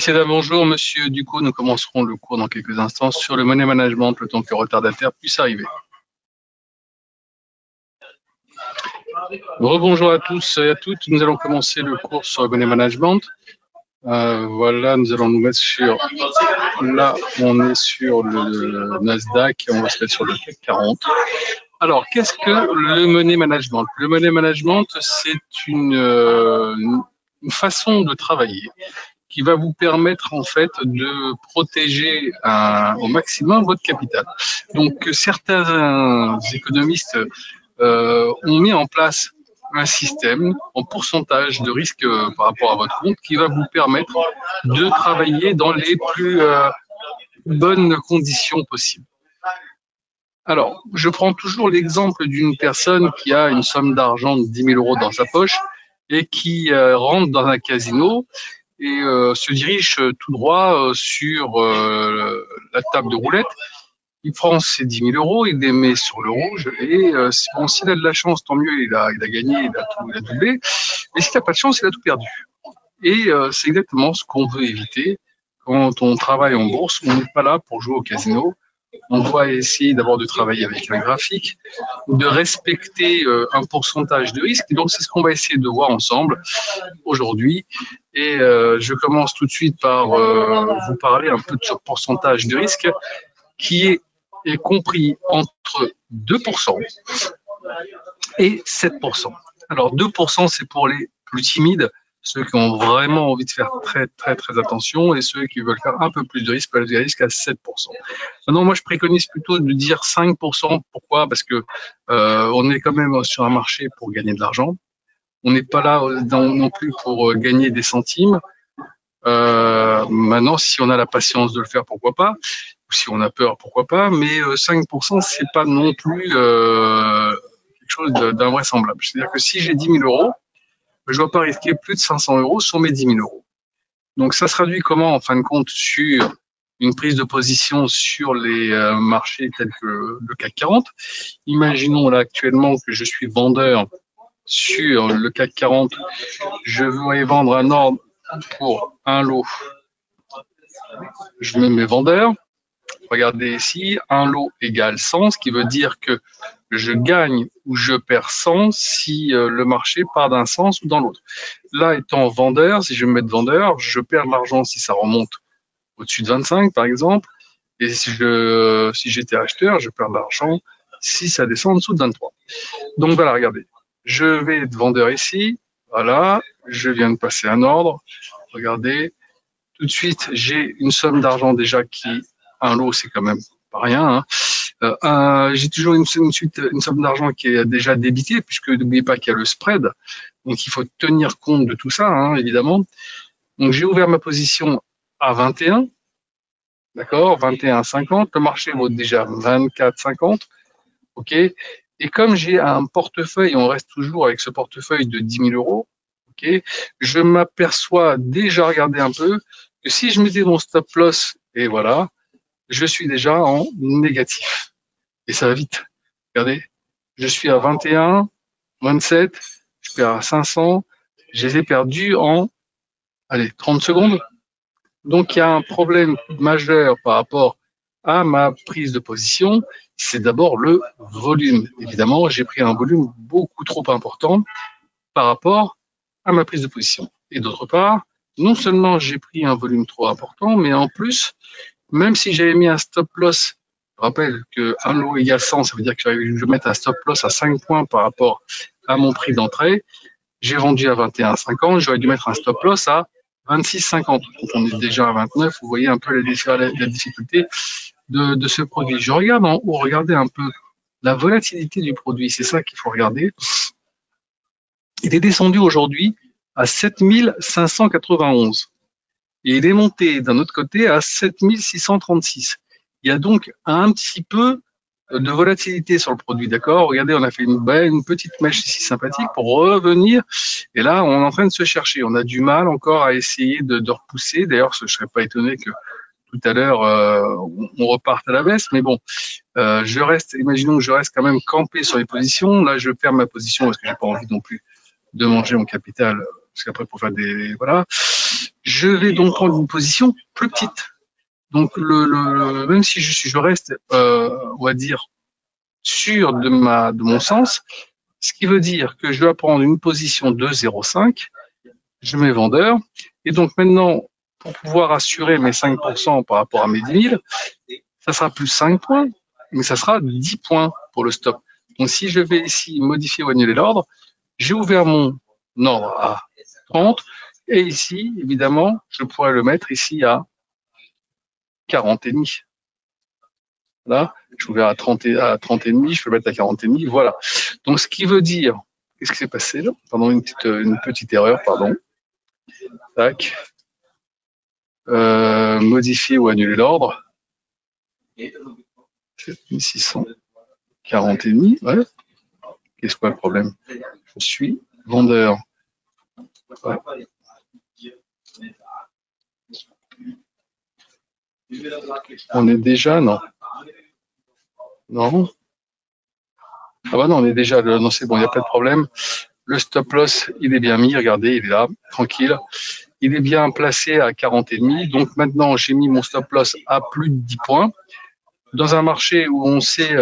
Messieurs, dames, bonjour. Monsieur Ducot, nous commencerons le cours dans quelques instants sur le money management, le temps que le retardataire puisse arriver. Rebonjour à tous et à toutes. Nous allons commencer le cours sur le money management. Voilà, nous allons nous mettre sur, là, on est sur le Nasdaq et on va se mettre sur le CAC 40. Alors, qu'est-ce que le money management? Le money management, c'est une façon de travailler qui va vous permettre en fait de protéger au maximum votre capital. Donc, certains économistes ont mis en place un système en pourcentage de risque par rapport à votre compte qui va vous permettre de travailler dans les plus bonnes conditions possibles. Alors, je prends toujours l'exemple d'une personne qui a une somme d'argent de 10 000 euros dans sa poche et qui rentre dans un casino et se dirige tout droit sur la table de roulette. Il prend ses 10 000 euros, il les met sur le rouge et bon, s'il a de la chance, tant mieux, il a gagné, il a doublé. Mais s'il n'a pas de chance, il a tout perdu. Et c'est exactement ce qu'on veut éviter. Quand on travaille en bourse, on n'est pas là pour jouer au casino. On doit essayer d'abord de travailler avec un graphique, de respecter un pourcentage de risque. Et donc, c'est ce qu'on va essayer de voir ensemble aujourd'hui. Et je commence tout de suite par vous parler un peu de ce pourcentage de risque qui est compris entre 2% et 7%. Alors, 2%, c'est pour les plus timides, ceux qui ont vraiment envie de faire très attention, et ceux qui veulent faire un peu plus de risque peuvent aller jusqu'à 7%. Maintenant, moi, je préconise plutôt de dire 5%. Pourquoi? Parce que on est quand même sur un marché pour gagner de l'argent. On n'est pas là non plus pour gagner des centimes. Maintenant, si on a la patience de le faire, pourquoi pas? Ou si on a peur, pourquoi pas? Mais 5%, c'est pas non plus quelque chose d'invraisemblable. C'est-à-dire que si j'ai 10 000 euros, je ne dois pas risquer plus de 500 euros sur mes 10 000 euros. Donc, ça se traduit comment, en fin de compte, sur une prise de position sur les marchés tels que le CAC 40. Imaginons là actuellement que je suis vendeur sur le CAC 40. Je veux vendre un ordre pour un lot. Je mets mes vendeurs. Regardez ici, un lot égale 100, ce qui veut dire que je gagne ou je perds 100 si le marché part d'un sens ou dans l'autre. Là, étant vendeur, si je me mets de vendeur, je perds de l'argent si ça remonte au-dessus de 25, par exemple. Et si j'étais acheteur, je perds de l'argent si ça descend en dessous de 23. Donc voilà, regardez. Je vais être vendeur ici. Voilà, je viens de passer un ordre. Regardez. Tout de suite, j'ai une somme d'argent déjà qui... Un lot, c'est quand même pas rien. Hein. J'ai toujours une somme d'argent qui est déjà débitée, puisque n'oubliez pas qu'il y a le spread. Donc, il faut tenir compte de tout ça, hein, évidemment. Donc, j'ai ouvert ma position à 21. D'accord, 21,50. Le marché vaut déjà 24,50. OK. Et comme j'ai un portefeuille, on reste toujours avec ce portefeuille de 10 000 euros. OK. Je m'aperçois déjà, regardez un peu, que si je mettais mon stop loss, et voilà, je suis déjà en négatif. Et ça va vite. Regardez, je suis à 21, 27, je perds à 500, je les ai perdus en, allez, 30 secondes. Donc, il y a un problème majeur par rapport à ma prise de position, c'est d'abord le volume. Évidemment, j'ai pris un volume beaucoup trop important par rapport à ma prise de position. Et d'autre part, non seulement j'ai pris un volume trop important, mais en plus, même si j'avais mis un stop loss, je rappelle qu'un lot égale 100, ça veut dire que je vais mettre un stop loss à 5 points par rapport à mon prix d'entrée. J'ai vendu à 21,50, j'aurais dû mettre un stop loss à 26,50. Donc on est déjà à 29, vous voyez un peu la difficulté de ce produit. Je regarde en haut, regardez un peu la volatilité du produit, c'est ça qu'il faut regarder. Il est descendu aujourd'hui à 7591. Et il est monté d'un autre côté à 7636. Il y a donc un petit peu de volatilité sur le produit, d'accord? Regardez, on a fait une petite mèche ici sympathique pour revenir. Et là, on est en train de se chercher. On a du mal encore à essayer de repousser. D'ailleurs, je ne serais pas étonné que tout à l'heure, on reparte à la baisse. Mais bon, imaginons que je reste quand même campé sur les positions. Là, je perds ma position parce que j'ai pas envie non plus de manger mon capital. Parce qu'après, pour faire des... Voilà. je vais donc prendre une position plus petite. Donc, même si je reste, on va dire, sûr de mon sens, ce qui veut dire que je vais prendre une position de 0,5, je mets vendeur, et donc maintenant, pour pouvoir assurer mes 5% par rapport à mes 10 000, ça sera plus 5 points, mais ça sera 10 points pour le stop. Donc, si je vais ici modifier ou annuler l'ordre, j'ai ouvert mon ordre à 30, et ici, évidemment, je pourrais le mettre ici à 40 et demi. Là, je suis ouvert à 30 et demi, je peux le mettre à 40 et demi, voilà. Donc, ce qui veut dire, qu'est-ce qui s'est passé là? Pardon, une petite erreur, pardon. Tac. Modifier ou annuler l'ordre. 7640 et demi, ouais. Qu'est-ce que le problème? Je suis vendeur. Ouais. On est déjà, non. Non. Ah bah non, on est déjà, non c'est bon, il n'y a pas de problème. Le stop loss, il est bien mis, regardez, il est là, tranquille. Il est bien placé à 40 et demi. Donc maintenant, j'ai mis mon stop loss à plus de 10 points. Dans un marché où on sait,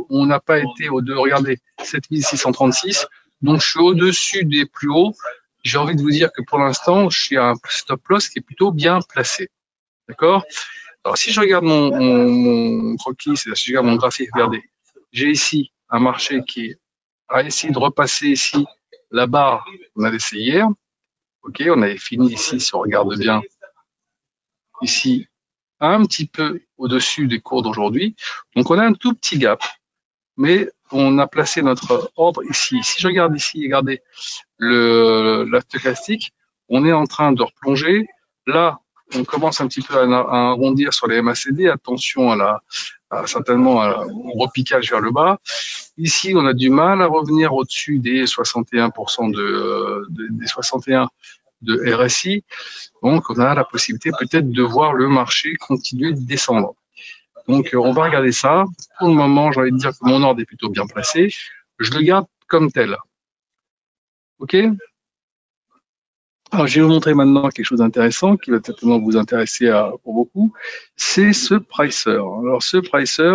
on n'a pas été regardez, 7636. Donc je suis au-dessus des plus hauts. J'ai envie de vous dire que pour l'instant, je suis à un stop loss qui est plutôt bien placé. D'accord? Alors si je regarde mon croquis, c'est-à-dire si je regarde mon graphique, regardez, j'ai ici un marché qui a essayé de repasser ici la barre qu'on a laissée hier. Ok, on avait fini ici, si on regarde bien, ici, un petit peu au-dessus des cours d'aujourd'hui. Donc on a un tout petit gap, mais on a placé notre ordre ici. Si je regarde ici, regardez la stochastique, on est en train de replonger. Là, on commence un petit peu à arrondir sur les MACD. Attention certainement au repiquage vers le bas. Ici, on a du mal à revenir au-dessus des 61% des 61 de RSI. Donc, on a la possibilité peut-être de voir le marché continuer de descendre. Donc, on va regarder ça. Pour le moment, j'ai envie de dire que mon ordre est plutôt bien placé. Je le garde comme tel. OK? Alors, je vais vous montrer maintenant quelque chose d'intéressant qui va certainement vous intéresser pour beaucoup. C'est ce pricer. Alors, ce pricer,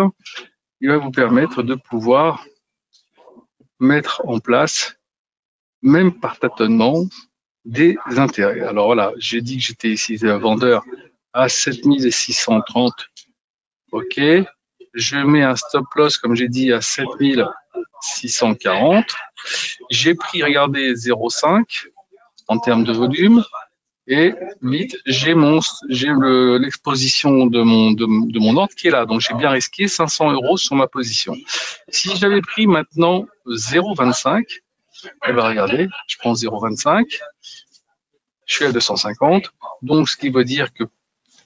il va vous permettre de pouvoir mettre en place, même par tâtonnement, des intérêts. Alors voilà, j'ai dit que j'étais ici vendeur à 7630. OK. Je mets un stop loss, comme j'ai dit, à 7640. J'ai pris, regardez, 0,5 en termes de volume. Et vite, j'ai l'exposition de mon ordre qui est là. Donc, j'ai bien risqué 500 € sur ma position. Si j'avais pris maintenant 0,25, eh ben, regardez, je prends 0,25, je suis à 250. Donc, ce qui veut dire que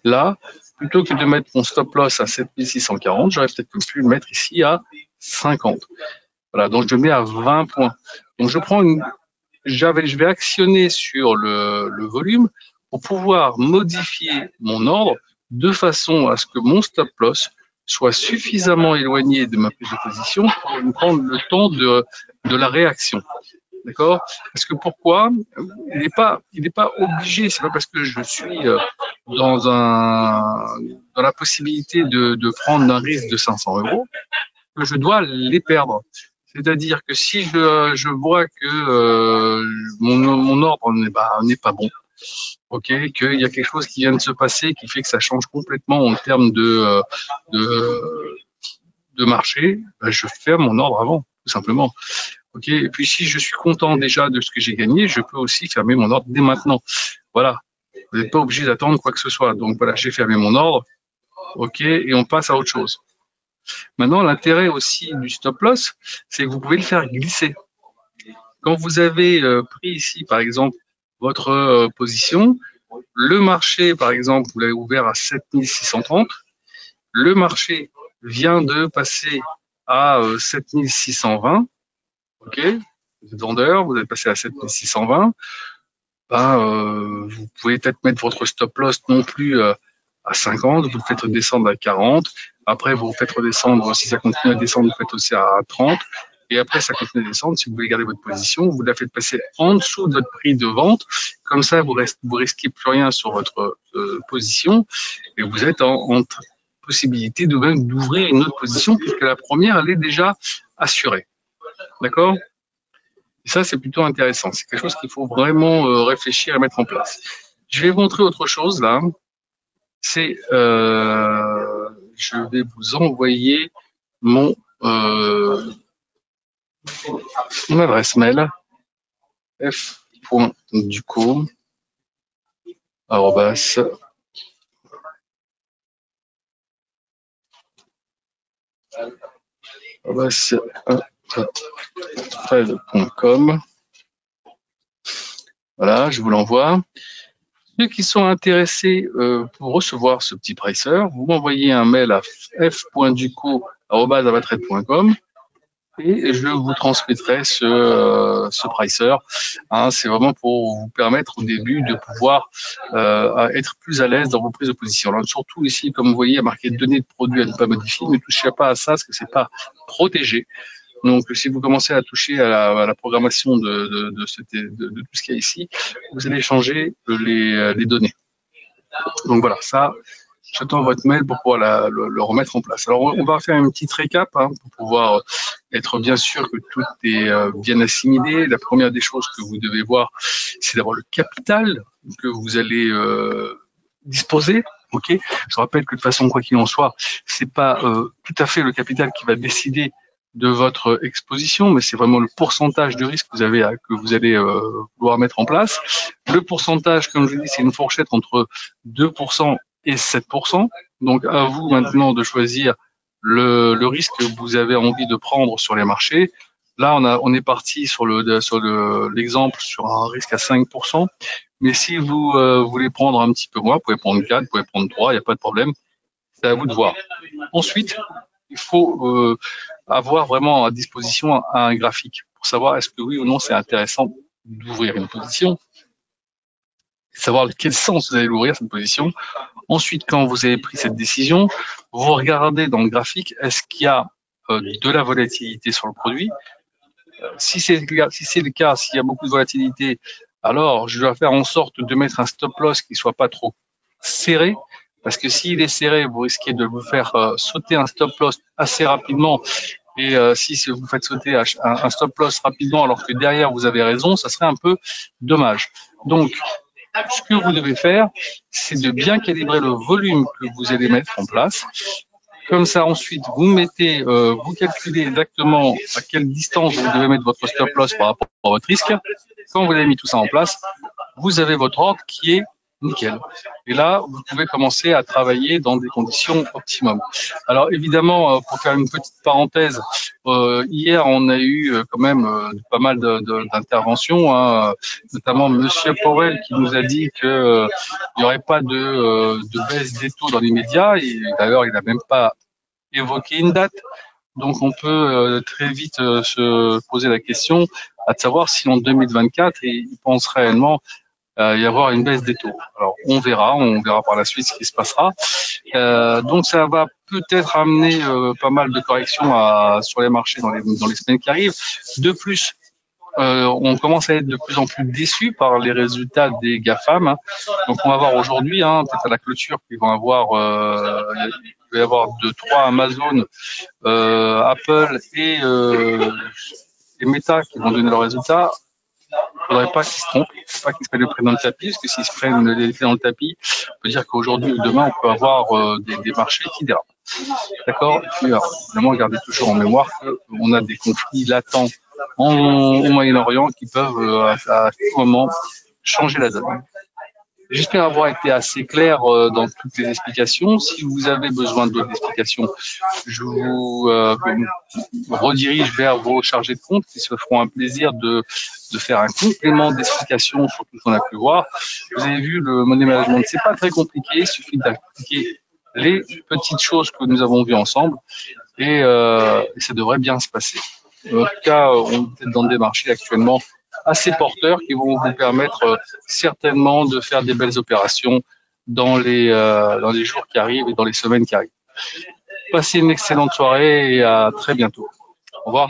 là, plutôt que de mettre mon stop loss à 7640, j'aurais peut-être pu le mettre ici à 50. Voilà, donc je le mets à 20 points. Donc, je vais actionner sur le volume pour pouvoir modifier mon ordre de façon à ce que mon stop loss soit suffisamment éloigné de ma prise de position pour me prendre le temps de la réaction. D'accord? Parce que pourquoi? Il n'est pas obligé, c'est pas parce que je suis dans la possibilité de prendre un risque de 500 € que je dois les perdre. C'est-à-dire que si je vois que mon ordre n'est pas bon, ok, qu'il y a quelque chose qui vient de se passer qui fait que ça change complètement en termes de marché, ben je ferme mon ordre avant, tout simplement. Ok, et puis si je suis content déjà de ce que j'ai gagné, je peux aussi fermer mon ordre dès maintenant. Voilà, vous n'êtes pas obligé d'attendre quoi que ce soit. Donc voilà, j'ai fermé mon ordre, ok, et on passe à autre chose. Maintenant, l'intérêt aussi du stop loss, c'est que vous pouvez le faire glisser. Quand vous avez pris ici, par exemple, votre position, le marché, par exemple, vous l'avez ouvert à 7630, le marché vient de passer à 7620, ok, vous êtes vendeur, vous êtes passé à 7620, vous pouvez peut-être mettre votre stop loss non plus à 50, vous le faites redescendre à 40, après vous faites redescendre, si ça continue à descendre, vous faites aussi à 30, et après ça continue à descendre. Si vous voulez garder votre position, vous la faites passer en dessous de votre prix de vente, comme ça vous risquez plus rien sur votre position, et vous êtes en possibilité de même d'ouvrir une autre position, puisque la première elle est déjà assurée. D'accord? Et ça c'est plutôt intéressant, c'est quelque chose qu'il faut vraiment réfléchir et mettre en place. Je vais vous montrer autre chose là, c'est je vais vous envoyer mon adresse mail f.ducos @13.com. Voilà, je vous l'envoie. Ceux qui sont intéressés pour recevoir ce petit pricer, vous m'envoyez un mail à f.ducos@avatrade.com et je vous transmettrai ce pricer. Hein, c'est vraiment pour vous permettre au début de pouvoir être plus à l'aise dans vos prises de position. Alors, surtout ici, comme vous voyez, il y a marqué données de produits à ne pas modifier. Ne touchez pas à ça parce que c'est pas protégé. Donc, si vous commencez à toucher à la programmation de tout ce qu'il y a ici, vous allez changer les données. Donc voilà, ça, j'attends votre mail pour pouvoir le remettre en place. Alors, on va faire une petite récap hein, pour pouvoir être bien sûr que tout est bien assimilé. La première des choses que vous devez voir, c'est d'avoir le capital que vous allez disposer. Ok. Je rappelle que de toute façon, quoi qu'il en soit, c'est pas tout à fait le capital qui va décider de votre exposition, mais c'est vraiment le pourcentage de risque que vous allez vouloir mettre en place. Le pourcentage, comme je l'ai dit, c'est une fourchette entre 2% et 7%. Donc à vous maintenant de choisir le risque que vous avez envie de prendre sur les marchés. Là, on est parti sur l'exemple sur un risque à 5%. Mais si vous voulez prendre un petit peu moins, vous pouvez prendre 4, vous pouvez prendre 3, il n'y a pas de problème. C'est à vous de voir. Ensuite, il faut avoir vraiment à disposition un graphique pour savoir est-ce que oui ou non c'est intéressant d'ouvrir une position, savoir de quel sens vous allez l'ouvrir cette position. Ensuite, quand vous avez pris cette décision, vous regardez dans le graphique, est-ce qu'il y a de la volatilité sur le produit. Si c'est le cas, s'il y a beaucoup de volatilité, alors je dois faire en sorte de mettre un stop loss qui soit pas trop serré. Parce que s'il est serré, vous risquez de vous faire sauter un stop loss assez rapidement. Et si vous faites sauter un stop loss rapidement alors que derrière vous avez raison, ça serait un peu dommage. Donc, ce que vous devez faire, c'est de bien calibrer le volume que vous allez mettre en place. Comme ça, ensuite, vous calculez exactement à quelle distance vous devez mettre votre stop loss par rapport à votre risque. Quand vous avez mis tout ça en place, vous avez votre ordre qui est nickel. Et là, vous pouvez commencer à travailler dans des conditions optimum. Alors évidemment, pour faire une petite parenthèse, hier on a eu quand même pas mal d'interventions, hein, notamment Monsieur Powell qui nous a dit que il n'y aurait pas de baisse des taux dans les médias. Et d'ailleurs, il n'a même pas évoqué une date. Donc on peut très vite se poser la question à de savoir si en 2024 il pense réellement y avoir une baisse des taux. Alors on verra par la suite ce qui se passera. Donc ça va peut-être amener pas mal de corrections sur les marchés dans les semaines qui arrivent. De plus, on commence à être de plus en plus déçus par les résultats des GAFAM. Hein. Donc on va voir aujourd'hui, hein, peut-être à la clôture, qu'il va y avoir 2-3 Amazon, Apple et Meta qui vont donner leurs résultats. Il ne faudrait pas qu'ils se trompent, il ne faut pas qu'ils se prennent le pied dans le tapis, parce que s'ils se prennent les pieds dans le tapis, on peut dire qu'aujourd'hui ou demain, on peut avoir des marchés qui dérapent. D'accord. Et puis, évidemment, gardez toujours en mémoire qu'on a des conflits latents au Moyen-Orient qui peuvent à tout moment changer la donne. J'espère avoir été assez clair dans toutes les explications. Si vous avez besoin d'autres explications, je vous redirige vers vos chargés de compte qui se feront un plaisir de faire un complément d'explication sur tout ce qu'on a pu voir. Vous avez vu, le money management, c'est pas très compliqué. Il suffit d'appliquer les petites choses que nous avons vues ensemble et ça devrait bien se passer. En tout cas, on est dans des marchés actuellement assez porteurs qui vont vous permettre certainement de faire des belles opérations dans les jours qui arrivent et dans les semaines qui arrivent. Passez une excellente soirée et à très bientôt. Au revoir.